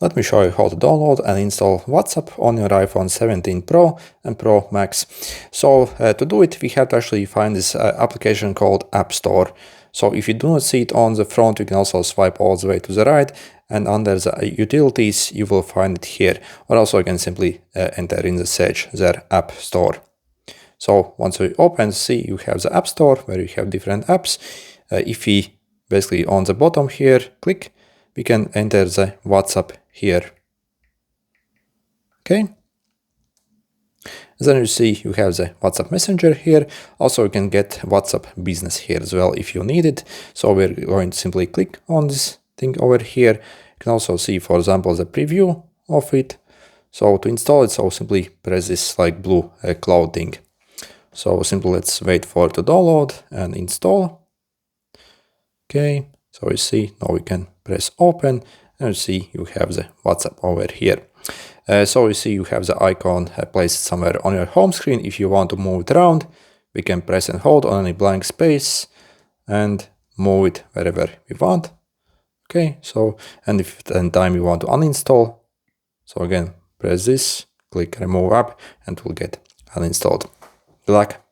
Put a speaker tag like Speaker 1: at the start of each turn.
Speaker 1: Let me show you how to download and install WhatsApp on your iPhone 17 Pro and Pro Max. So to do it, we have to actually find this application called App Store. So if you do not see it on the front, you can also swipe all the way to the right, and under the utilities, you will find it here. Or also you can simply enter in the search their App Store. So once we open, see you have the App Store where you have different apps. If we basically on the bottom here click, we can enter the WhatsApp here. Okay. Then you see you have the WhatsApp Messenger here. Also you can get WhatsApp Business here as well if you need it. So we're going to simply click on this thing over here. You can also see, for example, the preview of it. So to install it, so simply press this like blue cloud thing. So simply let's wait for it to download and install. Okay, so you see now we can press open and you see you have the WhatsApp over here. So you see you have the icon placed somewhere on your home screen. If you want to move it around, we can press and hold on any blank space and move it wherever we want. Okay, so and if at any time you want to uninstall, so again press this, click remove app and it will get uninstalled. Good luck.